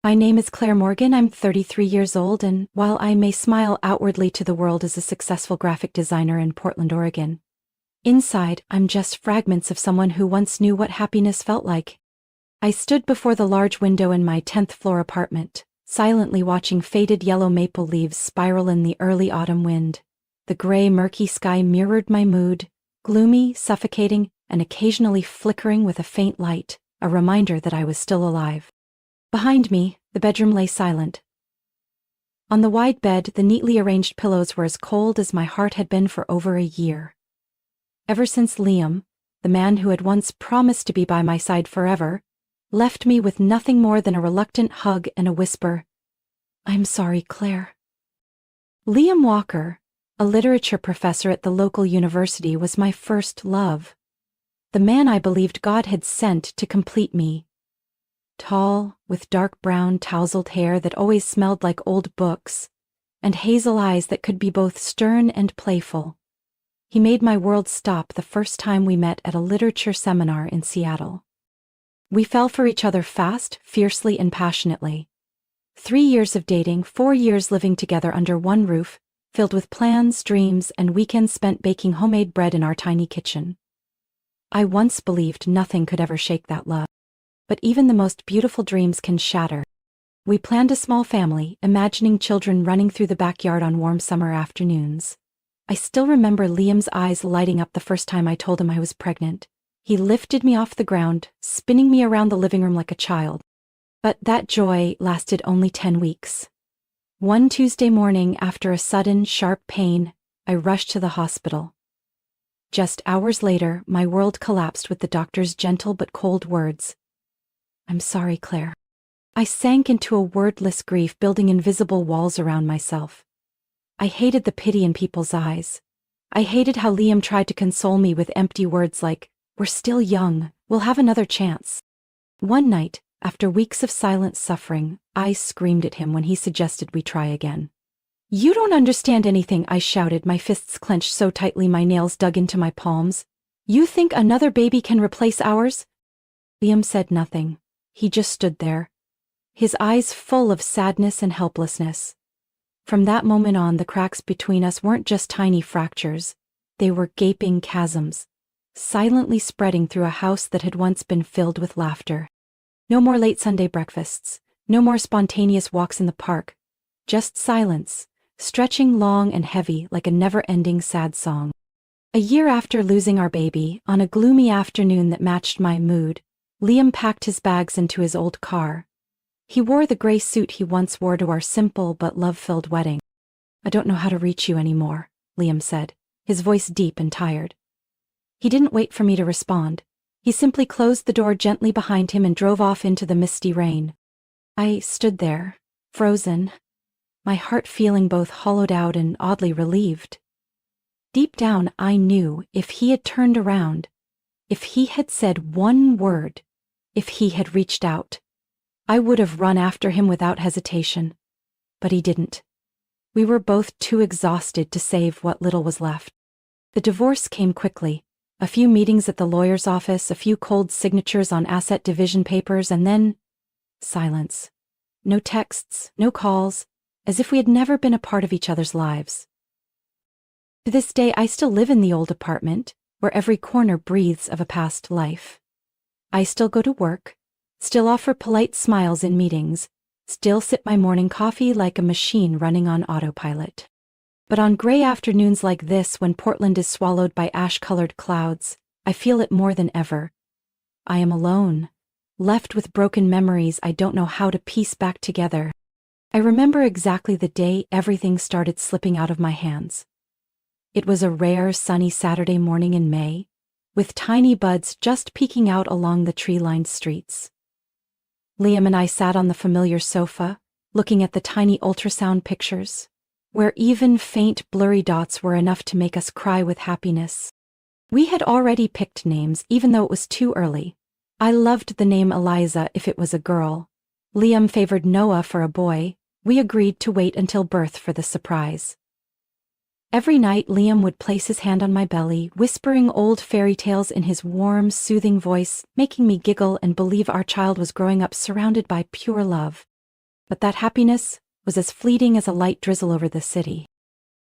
My name is Clare Morgan. I'm 33 years old, and while I may smile outwardly to the world as a successful graphic designer in Portland, Oregon, inside, I'm just fragments of someone who once knew what happiness felt like. I stood before the large window in my 10th floor apartment, silently watching faded yellow maple leaves spiral in the early autumn wind. The gray, murky sky mirrored my mood, gloomy, suffocating, and occasionally flickering with a faint light, a reminder that I was still alive. Behind me, the bedroom lay silent. On the wide bed, the neatly arranged pillows were as cold as my heart had been for over a year. Ever since Liam, the man who had once promised to be by my side forever, left me with nothing more than a reluctant hug and a whisper, "I'm sorry, Claire." Liam Walker, a literature professor at the local university, was my first love. The man I believed God had sent to complete me. Tall, with dark brown tousled hair that always smelled like old books, and hazel eyes that could be both stern and playful. He made my world stop the first time we met at a literature seminar in Seattle. We fell for each other fast, fiercely, and passionately. 3 years of dating, 4 years living together under one roof, filled with plans, dreams, and weekends spent baking homemade bread in our tiny kitchen. I once believed nothing could ever shake that love. But even the most beautiful dreams can shatter. We planned a small family, imagining children running through the backyard on warm summer afternoons. I still remember Liam's eyes lighting up the first time I told him I was pregnant. He lifted me off the ground, spinning me around the living room like a child. But that joy lasted only 10 weeks. One Tuesday morning, after a sudden, sharp pain, I rushed to the hospital. Just hours later, my world collapsed with the doctor's gentle but cold words. "I'm sorry, Claire." I sank into a wordless grief, building invisible walls around myself. I hated the pity in people's eyes. I hated how Liam tried to console me with empty words like, "We're still young, we'll have another chance." One night, after weeks of silent suffering, I screamed at him when he suggested we try again. "You don't understand anything," I shouted, my fists clenched so tightly my nails dug into my palms. "You think another baby can replace ours?" Liam said nothing. He just stood there, his eyes full of sadness and helplessness. From that moment on, the cracks between us weren't just tiny fractures, they were gaping chasms, silently spreading through a house that had once been filled with laughter. No more late Sunday breakfasts, no more spontaneous walks in the park, just silence, stretching long and heavy like a never-ending sad song. A year after losing our baby, on a gloomy afternoon that matched my mood, Liam packed his bags into his old car. He wore the gray suit he once wore to our simple but love-filled wedding. "I don't know how to reach you anymore," Liam said, his voice deep and tired. He didn't wait for me to respond. He simply closed the door gently behind him and drove off into the misty rain. I stood there, frozen, my heart feeling both hollowed out and oddly relieved. Deep down, I knew if he had turned around, if he had said one word, if he had reached out, I would have run after him without hesitation. But he didn't. We were both too exhausted to save what little was left. The divorce came quickly. A few meetings at the lawyer's office, a few cold signatures on asset division papers, and then silence. No texts, no calls, as if we had never been a part of each other's lives. To this day, I still live in the old apartment, where every corner breathes of a past life. I still go to work, still offer polite smiles in meetings, still sip my morning coffee like a machine running on autopilot. But on gray afternoons like this, when Portland is swallowed by ash-colored clouds, I feel it more than ever. I am alone, left with broken memories I don't know how to piece back together. I remember exactly the day everything started slipping out of my hands. It was a rare, sunny Saturday morning in May, with tiny buds just peeking out along the tree-lined streets. Liam and I sat on the familiar sofa, looking at the tiny ultrasound pictures, where even faint, blurry dots were enough to make us cry with happiness. We had already picked names, even though it was too early. I loved the name Eliza if it was a girl. Liam favored Noah for a boy. We agreed to wait until birth for the surprise. Every night, Liam would place his hand on my belly, whispering old fairy tales in his warm, soothing voice, making me giggle and believe our child was growing up surrounded by pure love. But that happiness was as fleeting as a light drizzle over the city.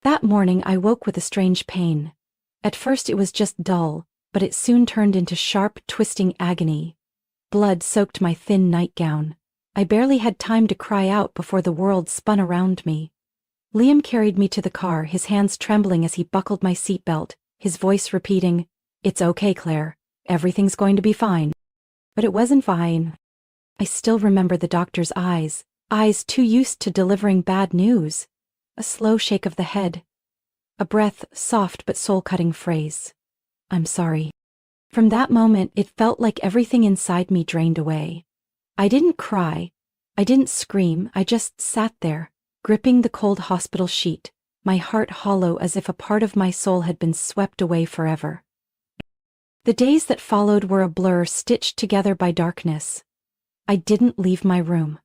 That morning I woke with a strange pain. At first it was just dull, but it soon turned into sharp, twisting agony. Blood soaked my thin nightgown. I barely had time to cry out before the world spun around me. Liam carried me to the car, his hands trembling as he buckled my seatbelt, his voice repeating, "It's okay, Claire. Everything's going to be fine." But it wasn't fine. I still remember the doctor's eyes too used to delivering bad news. A slow shake of the head. A breath, soft but soul-cutting phrase. "I'm sorry." From that moment, it felt like everything inside me drained away. I didn't cry. I didn't scream. I just sat there, gripping the cold hospital sheet, my heart hollow as if a part of my soul had been swept away forever. The days that followed were a blur stitched together by darkness. I didn't leave my room.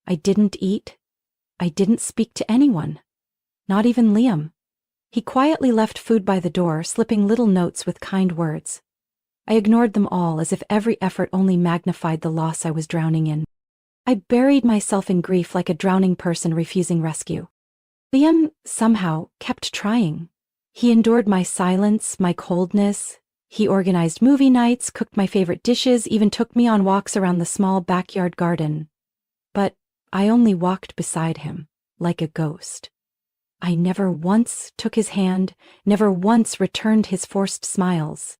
I didn't eat. I didn't speak to anyone. Not even Liam. He quietly left food by the door, slipping little notes with kind words. I ignored them all as if every effort only magnified the loss I was drowning in. I buried myself in grief like a drowning person refusing rescue. Liam, somehow, kept trying. He endured my silence, my coldness. He organized movie nights, cooked my favorite dishes, even took me on walks around the small backyard garden. But I only walked beside him, like a ghost. I never once took his hand, never once returned his forced smiles.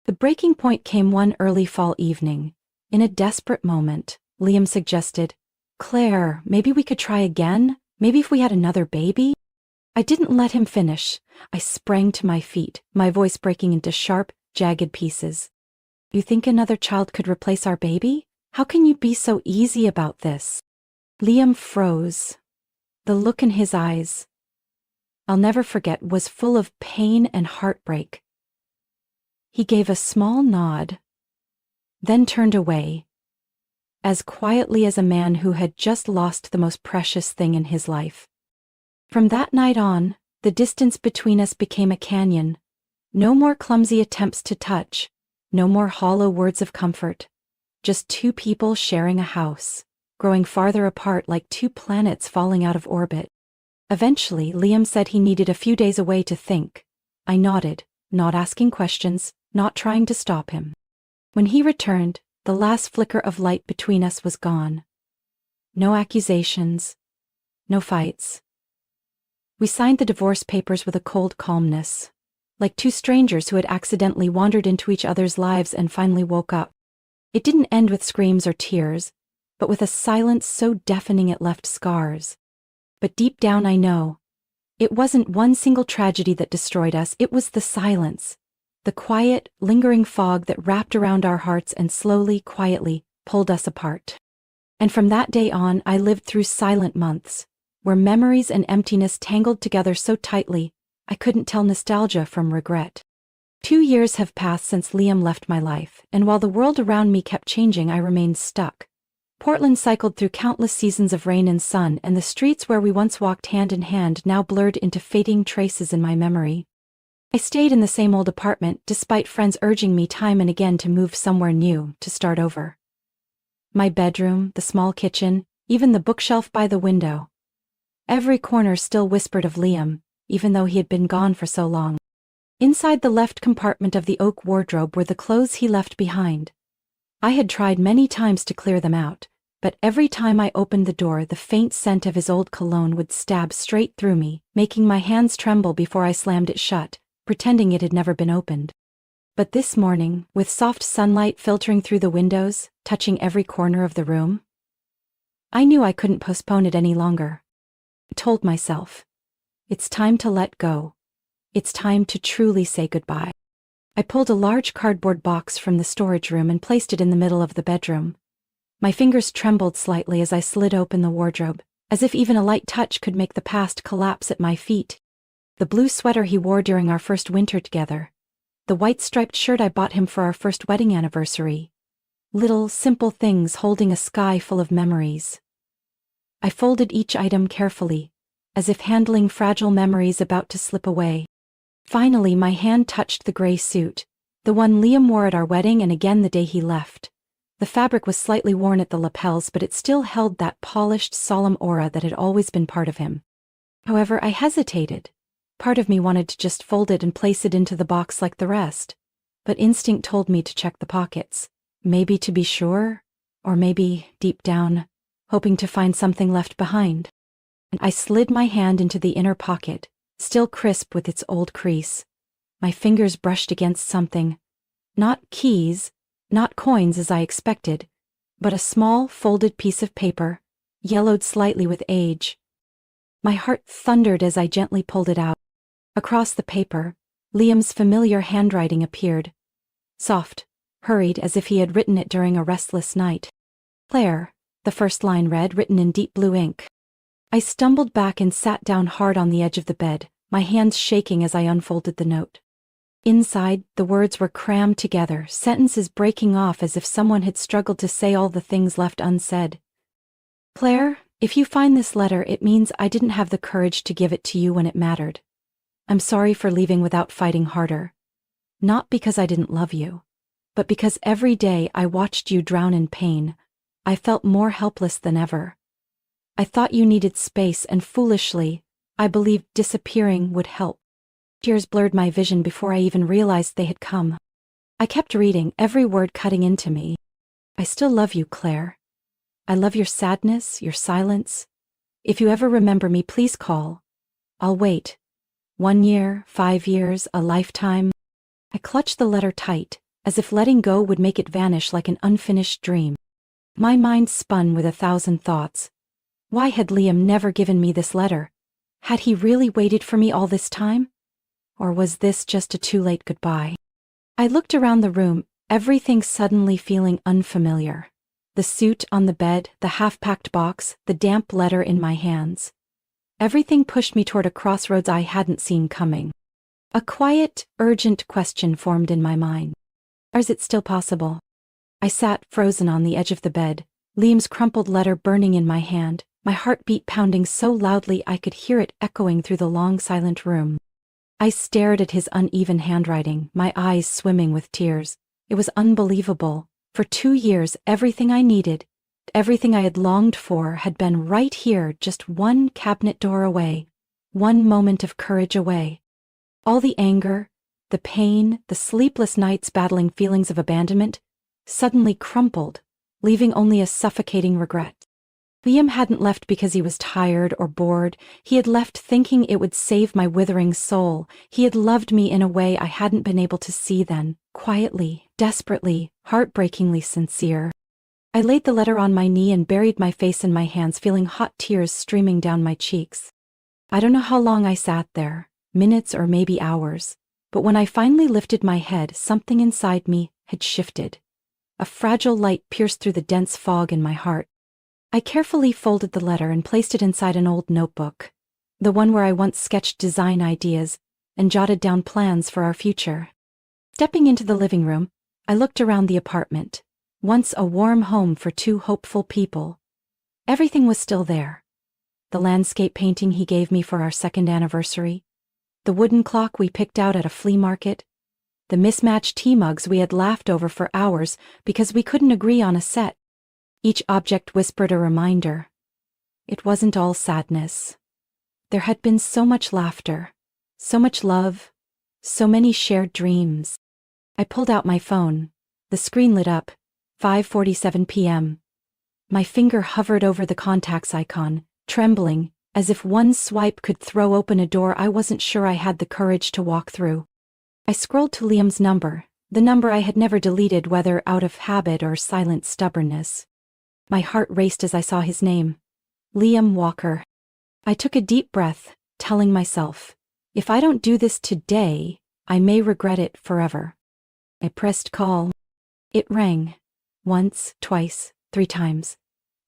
The breaking point came one early fall evening. In a desperate moment, Liam suggested, "Claire, maybe we could try again? Maybe if we had another baby?" I didn't let him finish. I sprang to my feet, my voice breaking into sharp, jagged pieces. "You think another child could replace our baby? How can you be so easy about this?" Liam froze. The look in his eyes, I'll never forget, was full of pain and heartbreak. He gave a small nod, then turned away, as quietly as a man who had just lost the most precious thing in his life. From that night on, the distance between us became a canyon. No more clumsy attempts to touch, no more hollow words of comfort. Just two people sharing a house, growing farther apart like two planets falling out of orbit. Eventually, Liam said he needed a few days away to think. I nodded, not asking questions, not trying to stop him. When he returned, the last flicker of light between us was gone. No accusations, no fights. We signed the divorce papers with a cold calmness, like two strangers who had accidentally wandered into each other's lives and finally woke up. It didn't end with screams or tears, but with a silence so deafening it left scars. But deep down I know, it wasn't one single tragedy that destroyed us, it was the silence. The quiet, lingering fog that wrapped around our hearts and slowly, quietly, pulled us apart. And from that day on, I lived through silent months, where memories and emptiness tangled together so tightly, I couldn't tell nostalgia from regret. 2 years have passed since Liam left my life, and while the world around me kept changing, I remained stuck. Portland cycled through countless seasons of rain and sun, and the streets where we once walked hand in hand now blurred into fading traces in my memory. I stayed in the same old apartment, despite friends urging me time and again to move somewhere new, to start over. My bedroom, the small kitchen, even the bookshelf by the window. Every corner still whispered of Liam, even though he had been gone for so long. Inside the left compartment of the oak wardrobe were the clothes he left behind. I had tried many times to clear them out, but every time I opened the door, the faint scent of his old cologne would stab straight through me, making my hands tremble before I slammed it shut, pretending it had never been opened. But this morning, with soft sunlight filtering through the windows, touching every corner of the room, I knew I couldn't postpone it any longer. I told myself, it's time to let go. It's time to truly say goodbye. I pulled a large cardboard box from the storage room and placed it in the middle of the bedroom. My fingers trembled slightly as I slid open the wardrobe, as if even a light touch could make the past collapse at my feet. The blue sweater he wore during our first winter together. The white striped shirt I bought him for our first wedding anniversary. Little, simple things holding a sky full of memories. I folded each item carefully, as if handling fragile memories about to slip away. Finally, my hand touched the gray suit, the one Liam wore at our wedding and again the day he left. The fabric was slightly worn at the lapels, but it still held that polished, solemn aura that had always been part of him. However, I hesitated. Part of me wanted to just fold it and place it into the box like the rest. But instinct told me to check the pockets. Maybe to be sure, or maybe, deep down, hoping to find something left behind. And I slid my hand into the inner pocket, still crisp with its old crease. My fingers brushed against something. Not keys, not coins as I expected, but a small, folded piece of paper, yellowed slightly with age. My heart thundered as I gently pulled it out. Across the paper, Liam's familiar handwriting appeared. Soft, hurried as if he had written it during a restless night. Claire, the first line read, written in deep blue ink. I stumbled back and sat down hard on the edge of the bed, my hands shaking as I unfolded the note. Inside, the words were crammed together, sentences breaking off as if someone had struggled to say all the things left unsaid. Claire, if you find this letter, it means I didn't have the courage to give it to you when it mattered. I'm sorry for leaving without fighting harder. Not because I didn't love you, but because every day I watched you drown in pain, I felt more helpless than ever. I thought you needed space, and foolishly, I believed disappearing would help. Tears blurred my vision before I even realized they had come. I kept reading, every word cutting into me. I still love you, Claire. I love your sadness, your silence. If you ever remember me, please call. I'll wait. 1 year, 5 years, a lifetime. I clutched the letter tight, as if letting go would make it vanish like an unfinished dream. My mind spun with 1,000 thoughts. Why had Liam never given me this letter? Had he really waited for me all this time? Or was this just a too-late goodbye? I looked around the room, everything suddenly feeling unfamiliar. The suit on the bed, the half-packed box, the damp letter in my hands. Everything pushed me toward a crossroads I hadn't seen coming. A quiet, urgent question formed in my mind. Is it still possible? I sat frozen on the edge of the bed, Liam's crumpled letter burning in my hand, my heartbeat pounding so loudly I could hear it echoing through the long silent room. I stared at his uneven handwriting, my eyes swimming with tears. It was unbelievable. For 2 years, everything I needed, everything I had longed for, had been right here, just one cabinet door away, one moment of courage away. All the anger, the pain, the sleepless nights battling feelings of abandonment, suddenly crumpled, leaving only a suffocating regret. Liam hadn't left because he was tired or bored. He had left thinking it would save my withering soul. He had loved me in a way I hadn't been able to see then, quietly, desperately, heartbreakingly sincere. I laid the letter on my knee and buried my face in my hands, feeling hot tears streaming down my cheeks. I don't know how long I sat there, minutes or maybe hours, but when I finally lifted my head, something inside me had shifted. A fragile light pierced through the dense fog in my heart. I carefully folded the letter and placed it inside an old notebook, the one where I once sketched design ideas and jotted down plans for our future. Stepping into the living room, I looked around the apartment, once a warm home for 2 hopeful people. Everything was still there. The landscape painting he gave me for our 2nd anniversary, the wooden clock we picked out at a flea market, the mismatched tea mugs we had laughed over for hours because we couldn't agree on a set. Each object whispered a reminder. It wasn't all sadness. There had been so much laughter, so much love, so many shared dreams. I pulled out my phone. The screen lit up, 5:47 p.m. My finger hovered over the contacts icon, trembling, as if one swipe could throw open a door I wasn't sure I had the courage to walk through. I scrolled to Liam's number, the number I had never deleted, whether out of habit or silent stubbornness. My heart raced as I saw his name. Liam Walker. I took a deep breath, telling myself, if I don't do this today, I may regret it forever. I pressed call. It rang. Once, twice, 3 times.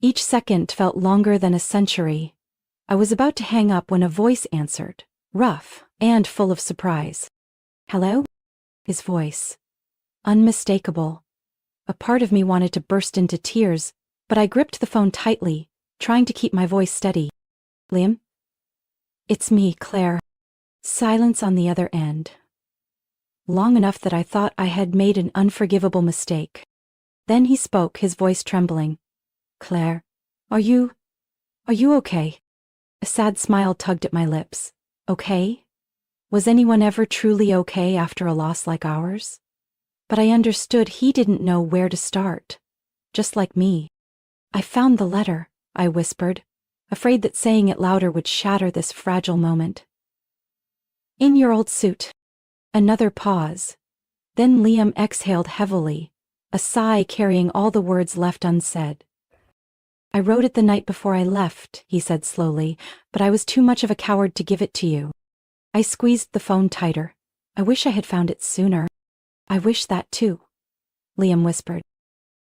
Each second felt longer than a century. I was about to hang up when a voice answered, rough and full of surprise. Hello? His voice. Unmistakable. A part of me wanted to burst into tears, but I gripped the phone tightly, trying to keep my voice steady. Liam? It's me, Claire. Silence on the other end. Long enough that I thought I had made an unforgivable mistake. Then he spoke, his voice trembling. Claire, are you okay? A sad smile tugged at my lips. Okay? Was anyone ever truly okay after a loss like ours? But I understood he didn't know where to start. Just like me. I found the letter, I whispered, afraid that saying it louder would shatter this fragile moment. In your old suit. Another pause. Then Liam exhaled heavily, a sigh carrying all the words left unsaid. I wrote it the night before I left, he said slowly, but I was too much of a coward to give it to you. I squeezed the phone tighter. I wish I had found it sooner. I wish that too, Liam whispered.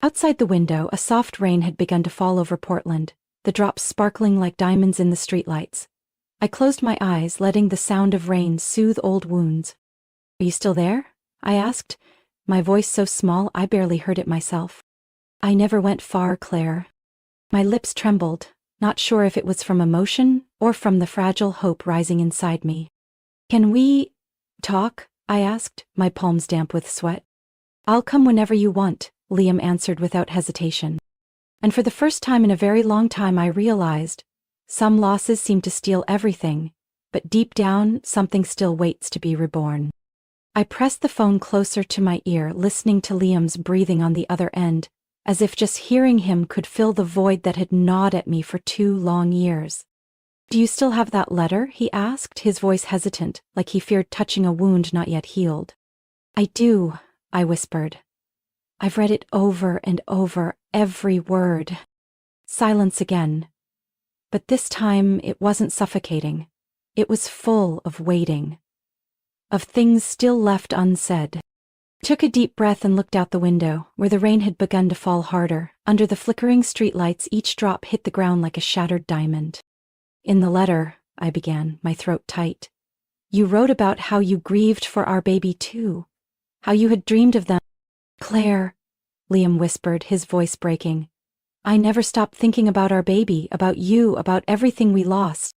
Outside the window, a soft rain had begun to fall over Portland, the drops sparkling like diamonds in the streetlights. I closed my eyes, letting the sound of rain soothe old wounds. Are you still there? I asked, my voice so small I barely heard it myself. I never went far, Claire. My lips trembled, not sure if it was from emotion or from the fragile hope rising inside me. Can we talk? I asked, my palms damp with sweat. I'll come whenever you want, Liam answered without hesitation. And for the first time in a very long time I realized, some losses seem to steal everything, but deep down something still waits to be reborn. I pressed the phone closer to my ear, listening to Liam's breathing on the other end, as if just hearing him could fill the void that had gnawed at me for 2 long years. Do you still have that letter? He asked, his voice hesitant, like he feared touching a wound not yet healed. I do, I whispered. I've read it over and over, every word. Silence again. But this time it wasn't suffocating. It was full of waiting. Of things still left unsaid. I took a deep breath and looked out the window, where the rain had begun to fall harder. Under the flickering streetlights, each drop hit the ground like a shattered diamond. In the letter, I began, my throat tight. You wrote about how you grieved for our baby too. How you had dreamed of them. Claire, Liam whispered, his voice breaking. I never stopped thinking about our baby, about you, about everything we lost.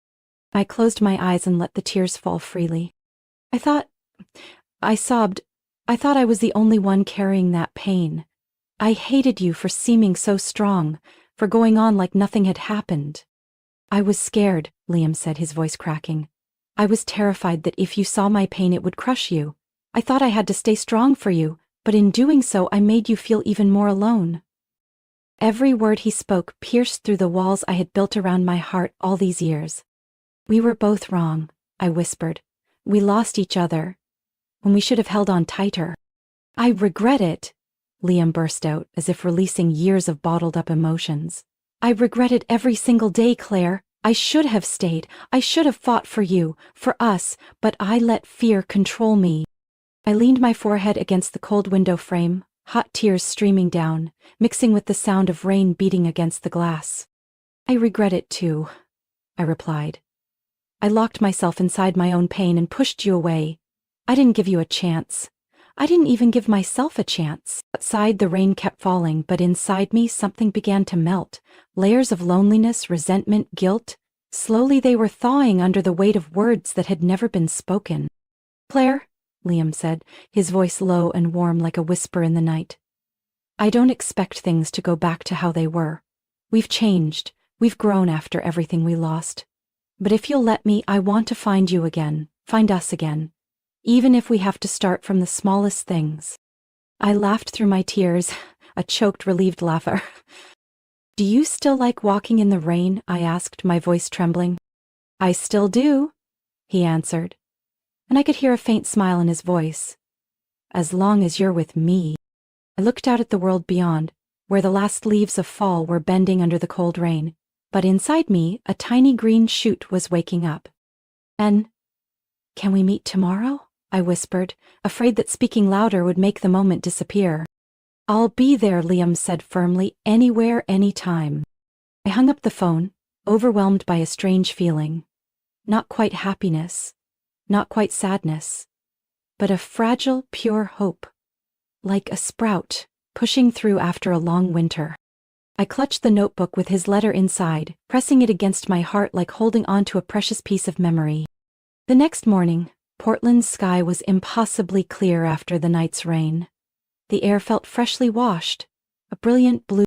I closed my eyes and let the tears fall freely. I sobbed. I thought I was the only one carrying that pain. I hated you for seeming so strong, for going on like nothing had happened. I was scared, Liam said, his voice cracking. I was terrified that if you saw my pain it would crush you. I thought I had to stay strong for you, but in doing so I made you feel even more alone. Every word he spoke pierced through the walls I had built around my heart all these years. We were both wrong, I whispered. We lost each other, when we should have held on tighter. I regret it, Liam burst out, as if releasing years of bottled-up emotions. I regret it every single day, Claire. I should have stayed. I should have fought for you, for us, but I let fear control me. I leaned my forehead against the cold window frame, hot tears streaming down, mixing with the sound of rain beating against the glass. I regret it too, I replied. I locked myself inside my own pain and pushed you away. I didn't give you a chance. I didn't even give myself a chance. Outside the rain kept falling, but inside me something began to melt. Layers of loneliness, resentment, guilt. Slowly they were thawing under the weight of words that had never been spoken. Claire, Liam said, his voice low and warm like a whisper in the night. I don't expect things to go back to how they were. We've changed. We've grown after everything we lost. But if you'll let me, I want to find you again, find us again, even if we have to start from the smallest things. I laughed through my tears, a choked, relieved laugher. Do you still like walking in the rain? I asked, my voice trembling. I still do, he answered, and I could hear a faint smile in his voice. As long as you're with me. I looked out at the world beyond, where the last leaves of fall were bending under the cold rain. But inside me, a tiny green shoot was waking up. And, can we meet tomorrow? I whispered, afraid that speaking louder would make the moment disappear. I'll be there, Liam said firmly, anywhere, anytime. I hung up the phone, overwhelmed by a strange feeling. Not quite happiness, not quite sadness, but a fragile, pure hope, like a sprout pushing through after a long winter. I clutched the notebook with his letter inside, pressing it against my heart like holding on to a precious piece of memory. The next morning, Portland's sky was impossibly clear after the night's rain. The air felt freshly washed, a brilliant blue